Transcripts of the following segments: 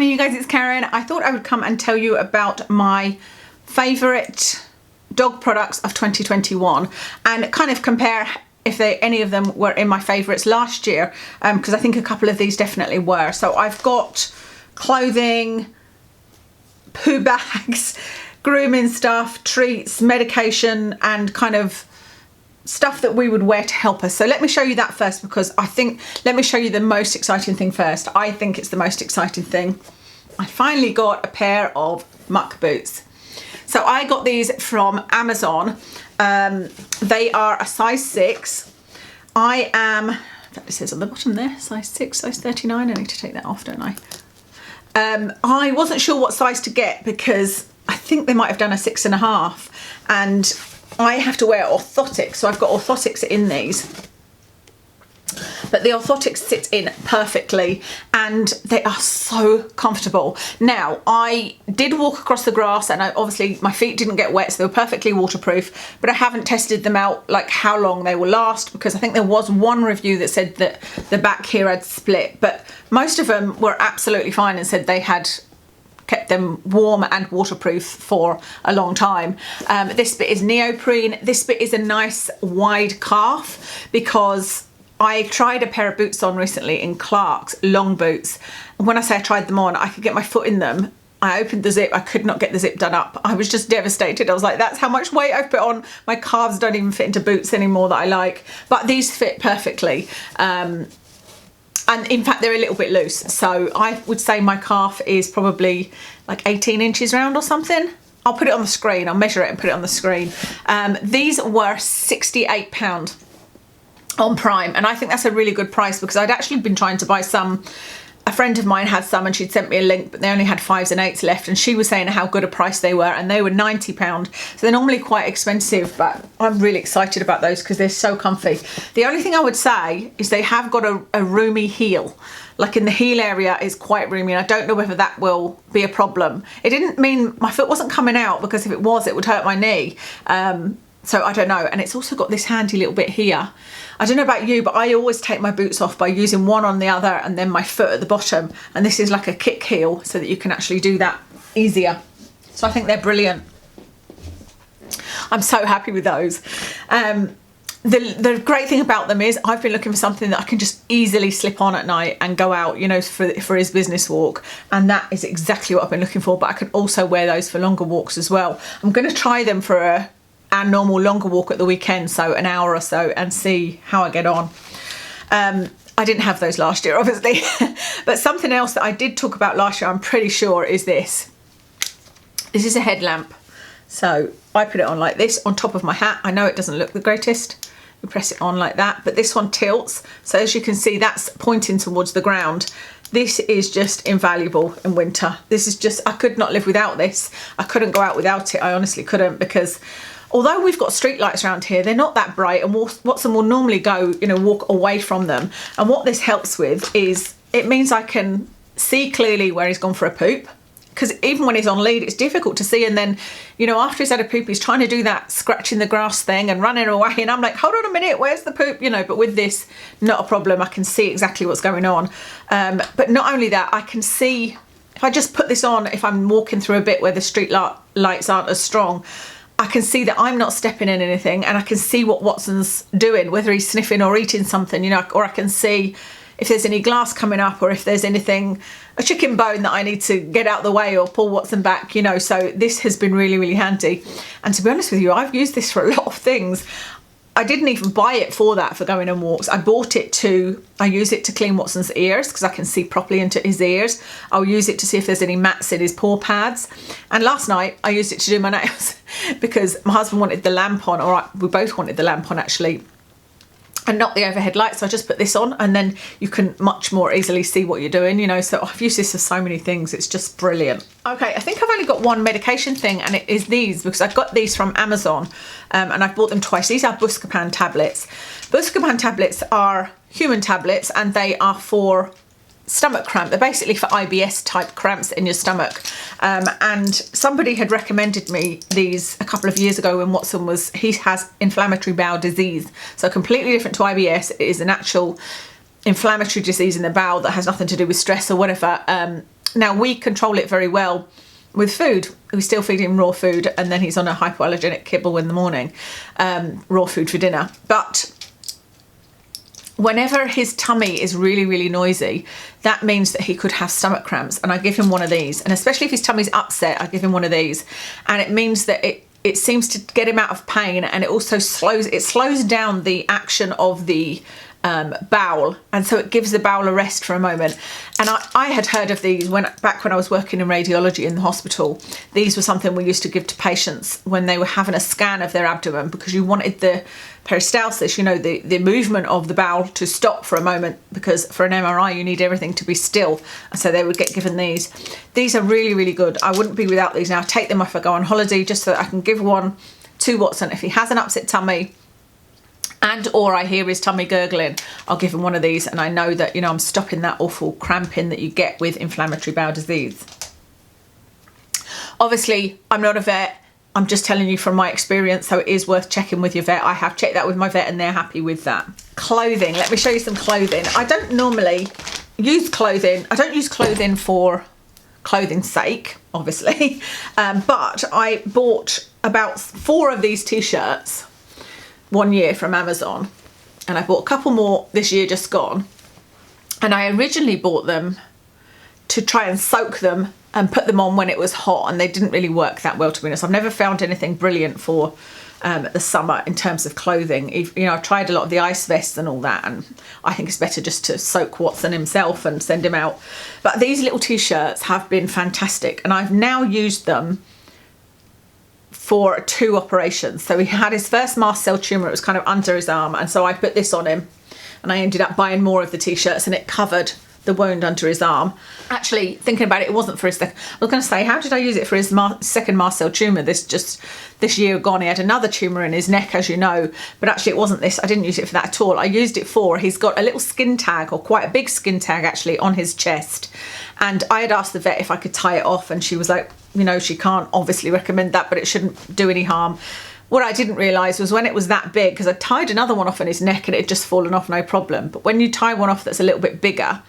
You guys, it's Karen. I thought I would come and tell you about my favourite dog products of 2021 and kind of compare if any of them were in my favourites last year, because I think a couple of these definitely were. So I've got clothing, poo bags, grooming stuff, treats, medication, and kind of stuff that we would wear to help us. So let me show you that first, because let me show you the most exciting thing first. I think it's the most exciting thing. I finally got a pair of Muck Boots. So I got these from Amazon. They are a size 6. I am, in fact it says on the bottom there, size 6, size 39. I need to take that off, don't I? I wasn't sure what size to get because I think they might have done a 6.5, and I have to wear orthotics, so I've got orthotics in these. But the orthotics sit in perfectly and they are so comfortable. Now, I did walk across the grass and obviously my feet didn't get wet, so they were perfectly waterproof, but I haven't tested them out, like how long they will last, because I think there was one review that said that the back here had split, but most of them were absolutely fine and said they had kept them warm and waterproof for a long time. This bit is neoprene. This bit is a nice wide calf, because I tried a pair of boots on recently in Clark's, long boots. And when I say I tried them on, I could get my foot in them. I opened the zip, I could not get the zip done up. I was just devastated. I was like, that's how much weight I've put on. My calves don't even fit into boots anymore that I like. But these fit perfectly. And in fact, they're a little bit loose. So I would say my calf is probably like 18 inches round or something. I'll put it on the screen. I'll measure it and put it on the screen. These were £68 on Prime. And I think that's a really good price, because I'd actually been trying to buy some. A friend of mine had some and she'd sent me a link, but they only had 5s and 8s left, and she was saying how good a price they were, and they were £90. So they're normally quite expensive, but I'm really excited about those because they're so comfy. The only thing I would say is they have got a roomy heel. Like in the heel area is quite roomy, and I don't know whether that will be a problem. It didn't mean my foot wasn't coming out, because if it was, it would hurt my knee. So I don't know. And it's also got this handy little bit here. I don't know about you, but I always take my boots off by using one on the other and then my foot at the bottom. And this is like a kick heel, so that you can actually do that easier. So I think they're brilliant. I'm so happy with those. The great thing about them is I've been looking for something that I can just easily slip on at night and go out, you know, for his business walk. And that is exactly what I've been looking for. But I can also wear those for longer walks as well. I'm going to try them for our normal longer walk at the weekend, so an hour or so, and see how I get on. I didn't have those last year, obviously. But something else that I did talk about last year, I'm pretty sure, is this. This is a headlamp. So I put it on like this on top of my hat. I know it doesn't look the greatest. You press it on like that, but this one tilts. So as you can see, that's pointing towards the ground. This is just invaluable in winter. This is just, I could not live without this. I couldn't go out without it. I honestly couldn't, because although we've got street lights around here, they're not that bright, and Watson will normally go, you know, walk away from them. And what this helps with is it means I can see clearly where he's gone for a poop, because even when he's on lead, it's difficult to see. And then, you know, after he's had a poop, he's trying to do that scratching the grass thing and running away. And I'm like, hold on a minute, where's the poop? You know, but with this, not a problem. I can see exactly what's going on. But not only that, I can see, if I just put this on, if I'm walking through a bit where the street lights aren't as strong, I can see that I'm not stepping in anything, and I can see what Watson's doing, whether he's sniffing or eating something, you know, or I can see if there's any glass coming up, or if there's anything, a chicken bone that I need to get out of the way or pull Watson back, you know. So this has been really, really handy. And to be honest with you, I've used this for a lot of things. I didn't even buy it for that, for going on walks. I bought it I use it to clean Watson's ears, because I can see properly into his ears. I'll use it to see if there's any mats in his paw pads. And last night I used it to do my nails, because my husband wanted the lamp on, or we both wanted the lamp on actually, and not the overhead light. So I just put this on, and then you can much more easily see what you're doing, you know. So I've used this for so many things. It's just brilliant. Okay, I think I've only got one medication thing, and it is these, because I got these from Amazon, and I've bought them twice. These are Buscopan tablets. Buscopan tablets are human tablets, and they are for stomach cramp. They're basically for IBS type cramps in your stomach. And somebody had recommended me these a couple of years ago when Watson he has inflammatory bowel disease. So completely different to IBS. It is an actual inflammatory disease in the bowel that has nothing to do with stress or whatever. Now we control it very well with food. We still feed him raw food, and then he's on a hypoallergenic kibble in the morning, raw food for dinner. But whenever his tummy is really, really noisy, that means that he could have stomach cramps, and I give him one of these. And especially if his tummy's upset, I give him one of these, and it means that it seems to get him out of pain, and it also slows down the action of the bowel, and so it gives the bowel a rest for a moment. And I had heard of these back when I was working in radiology in the hospital. These were something we used to give to patients when they were having a scan of their abdomen, because you wanted the peristalsis, you know, the movement of the bowel to stop for a moment, because for an MRI you need everything to be still, and so they would get given these. These are really, really good. I wouldn't be without these now. I take them if I go on holiday, just so that I can give one to Watson if he has an upset tummy, and or I hear his tummy gurgling, I'll give him one of these, and I know that, you know, I'm stopping that awful cramping that you get with inflammatory bowel disease. Obviously, I'm not a vet. I'm just telling you from my experience, so it is worth checking with your vet. I have checked that with my vet and they're happy with that. Clothing. Let me show you some clothing. I don't normally use clothing. I don't use clothing for clothing's sake, obviously, but I bought about 4 of these t-shirts one year from Amazon, and I bought a couple more this year just gone, and I originally bought them to try and soak them and put them on when it was hot, and they didn't really work that well, to be honest. I've never found anything brilliant for the summer in terms of clothing. You know, I've tried a lot of the ice vests and all that, and I think it's better just to soak Watson himself and send him out. But these little t-shirts have been fantastic, and I've now used them for 2 operations. So he had his first mast cell tumour, it was kind of under his arm, and so I put this on him, and I ended up buying more of the t-shirts, and it covered the wound under his arm. Actually, thinking about it, it wasn't for his I was going to say, how did I use it for his second mast cell tumour this year gone? He had another tumour in his neck, as you know, but actually it wasn't this. I didn't use it for that at all. I used it for, he's got a little skin tag, or quite a big skin tag actually, on his chest, and I had asked the vet if I could tie it off, and she was like, you know, she can't obviously recommend that, but it shouldn't do any harm. What I didn't realise was when it was that big, because I tied another one off on his neck and it had just fallen off, no problem, but when you tie one off that's a little bit bigger,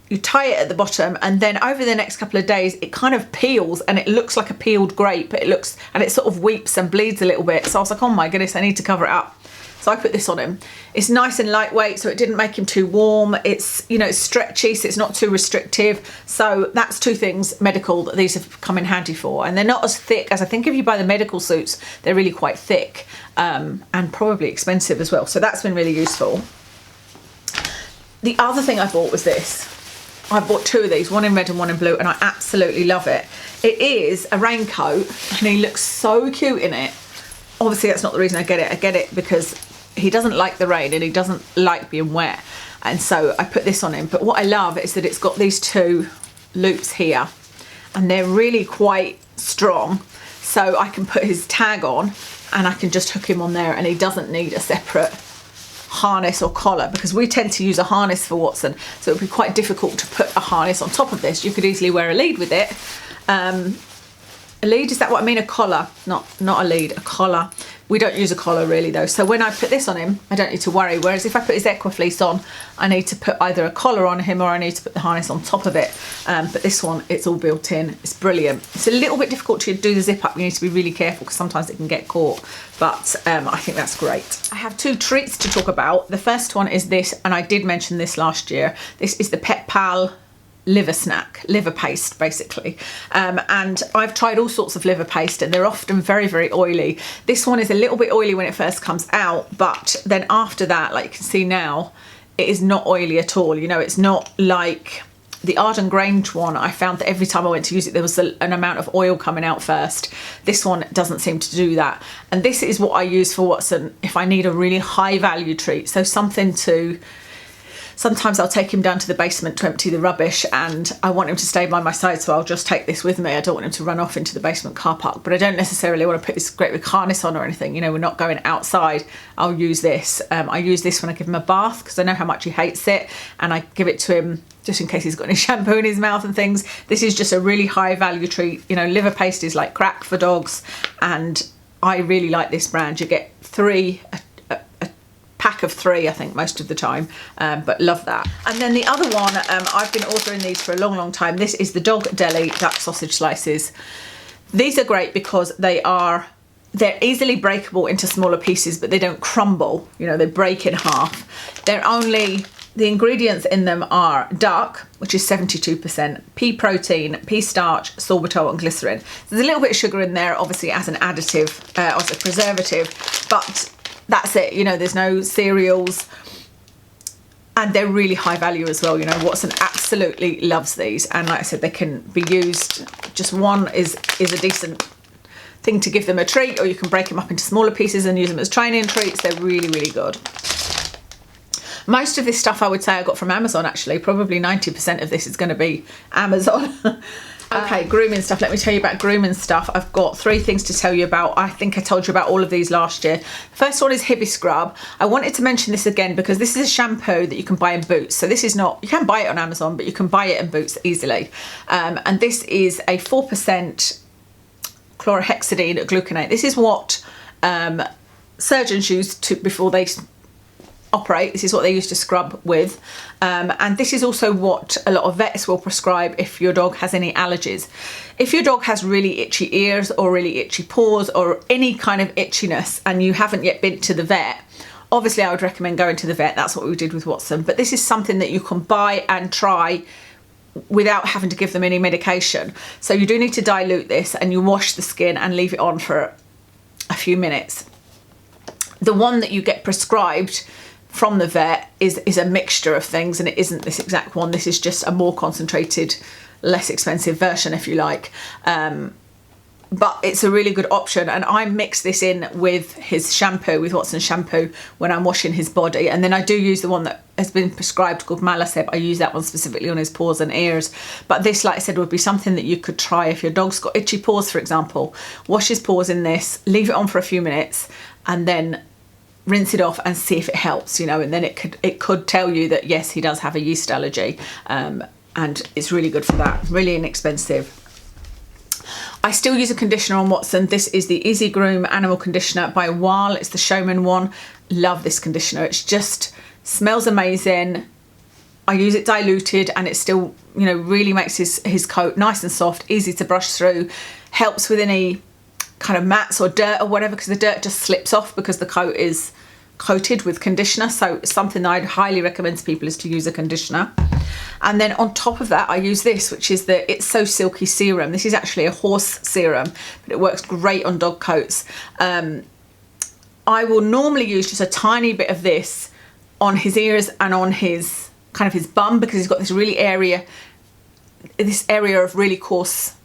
you tie it at the bottom, and then over the next couple of days it kind of peels, and it looks like a peeled grape. And it sort of weeps and bleeds a little bit. So I was like, oh my goodness, I need to cover it up. So I put this on him. It's nice and lightweight, so it didn't make him too warm. It's, you know, it's stretchy, so it's not too restrictive. So that's 2 things medical that these have come in handy for. And they're not as thick as, I think if you buy the medical suits, they're really quite thick, and probably expensive as well. So that's been really useful. The other thing I bought was this. I bought 2 of these, one in red and one in blue, and I absolutely love it. It is a raincoat, and he looks so cute in it. Obviously that's not the reason I get it. I get it because he doesn't like the rain and he doesn't like being wet, and so I put this on him. But what I love is that it's got these 2 loops here, and they're really quite strong, so I can put his tag on and I can just hook him on there, and he doesn't need a separate harness or collar, because we tend to use a harness for Watson, so it would be quite difficult to put a harness on top of this. You could easily wear a lead with it. A lead, is that what I mean? A collar, not a lead, a collar. We don't use a collar really though, so when I put this on him I don't need to worry, whereas if I put his Equifleece on I need to put either a collar on him or I need to put the harness on top of it. But this one, it's all built in. It's brilliant. It's a little bit difficult to do the zip up. You need to be really careful because sometimes it can get caught, but I think that's great. I have 2 treats to talk about. The first one is this, and I did mention this last year. This is the PetPal liver snack, liver paste basically, and I've tried all sorts of liver paste and they're often very, very oily. This one is a little bit oily when it first comes out, but then after that, like you can see now, it is not oily at all. You know, it's not like the Arden Grange one. I found that every time I went to use it there was an amount of oil coming out first. This one doesn't seem to do that, and this is what I use for Watson if I need a really high value treat. So something to, sometimes I'll take him down to the basement to empty the rubbish and I want him to stay by my side, so I'll just take this with me. I don't want him to run off into the basement car park, but I don't necessarily want to put this great big harness on or anything. You know, we're not going outside. I'll use this. I use this when I give him a bath because I know how much he hates it, and I give it to him just in case he's got any shampoo in his mouth and things. This is just a really high value treat. You know, liver paste is like crack for dogs, and I really like this brand. You get 3, a pack of 3, I think, most of the time, but love that. And then the other one, I've been ordering these for a long time. This is the Dog Deli duck sausage slices. These are great because they're easily breakable into smaller pieces, but they don't crumble, you know, they break in half. The ingredients in them are duck, which is 72%, pea protein, pea starch, sorbitol and glycerin. There's a little bit of sugar in there, obviously as an additive, as a preservative, but that's it, you know, there's no cereals. And they're really high value as well. You know, Watson absolutely loves these. And like I said, they can be used, just one is a decent thing to give them a treat, or you can break them up into smaller pieces and use them as training treats. They're really, really good. Most of this stuff I would say I got from Amazon, actually. Probably 90% of this is going to be Amazon. Okay, grooming stuff. Let me tell you about grooming stuff. I've got 3 things to tell you about. I think I told you about all of these last year. First one is Hibiscrub. I wanted to mention this again because this is a shampoo that you can buy in Boots. So this is not, you can buy it on Amazon, but you can buy it in Boots easily. And this is a 4% chlorhexidine gluconate. This is what surgeons use before they operate. This is what they used to scrub with, and this is also what a lot of vets will prescribe if your dog has any allergies. If your dog has really itchy ears or really itchy paws or any kind of itchiness and you haven't yet been to the vet, obviously I would recommend going to the vet. That's what we did with Watson, but this is something that you can buy and try without having to give them any medication. So you do need to dilute this, and you wash the skin and leave it on for a few minutes. The one that you get prescribed from the vet is a mixture of things, and it isn't this exact one. This is just a more concentrated, less expensive version, if you like. But it's a really good option, and I mix this in with his shampoo, with Watson shampoo, when I'm washing his body. And then I do use the one that has been prescribed called Malasep. I use that one specifically on his paws and ears. But this, like I said, would be something that you could try if your dog's got itchy paws, for example. Wash his paws in this, leave it on for a few minutes, and then rinse it off and see if it helps, you know, and then it could tell you that yes, he does have a yeast allergy, and it's really good for that. Really inexpensive. I still use a conditioner on Watson. This is the Easy Groom Animal Conditioner by Wahl. It's the Showman one. Love this conditioner. It's just smells amazing. I use it diluted, and it still, you know, really makes his coat nice and soft, easy to brush through, helps with any kind of mats or dirt or whatever, because the dirt just slips off because the coat is coated with conditioner. So something that I'd highly recommend to people is to use a conditioner. And then on top of that, I use this, which is the It's So Silky Serum. This is actually a horse serum, but it works great on dog coats. I will normally use just a tiny bit of this on his ears and on his kind of his bum, because he's got this area of really coarse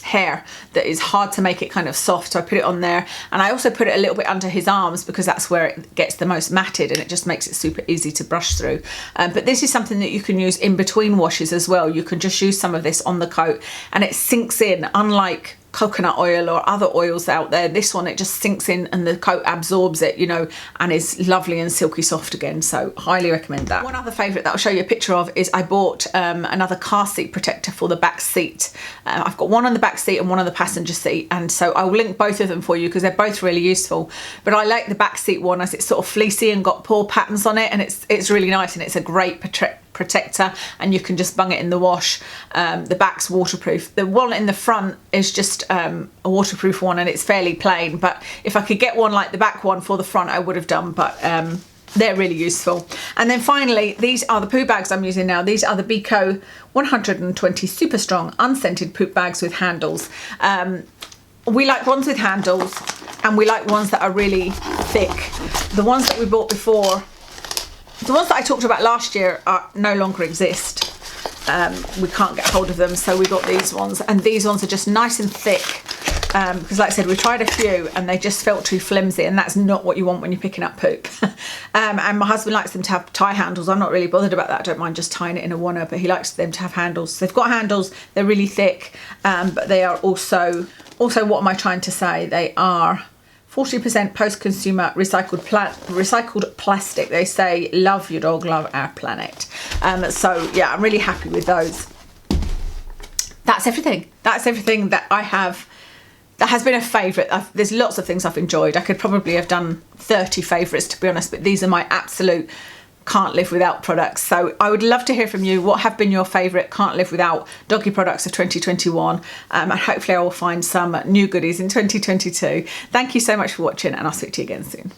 hair that is hard to make it kind of soft. So I put it on there, and I also put it a little bit under his arms because that's where it gets the most matted, and it just makes it super easy to brush through. But this is something that you can use in between washes as well. You can just use some of this on the coat and it sinks in, unlike coconut oil or other oils out there. This one, it just sinks in and the coat absorbs it, you know, and is lovely and silky soft again. So highly recommend that. One other favourite that I'll show you a picture of is I bought another car seat protector for the back seat. I've got one on the back seat and one on the passenger seat, and so I will link both of them for you because they're both really useful. But I like the back seat one as it's sort of fleecy and got paw patterns on it, and it's really nice, and it's a great protector, and you can just bung it in the wash. The back's waterproof. The one in the front is just a waterproof one, and it's fairly plain, but if I could get one like the back one for the front, I would have done. But they're really useful. And then finally, these are the poo bags I'm using now. These are the Bico 120 Super Strong Unscented Poop Bags with handles. We like ones with handles, and we like ones that are really thick. The ones that we bought before, the ones that I talked about last year, no longer exist. We can't get hold of them, so we got these ones, and these ones are just nice and thick, because like I said, we tried a few and they just felt too flimsy, and that's not what you want when you're picking up poop. And my husband likes them to have tie handles. I'm not really bothered about that. I don't mind just tying it in a oneer, but he likes them to have handles. So they've got handles, they're really thick, but they are also what am I trying to say? They are 40% post-consumer recycled plastic. They say, love your dog, love our planet. So yeah, I'm really happy with those. That's everything. That's everything that I have that has been a favourite. There's lots of things I've enjoyed. I could probably have done 30 favourites, to be honest, but these are my absolute can't live without products. So I would love to hear from you. What have been your favourite can't live without doggy products of 2021? And hopefully I will find some new goodies in 2022. Thank you so much for watching, and I'll speak to you again soon.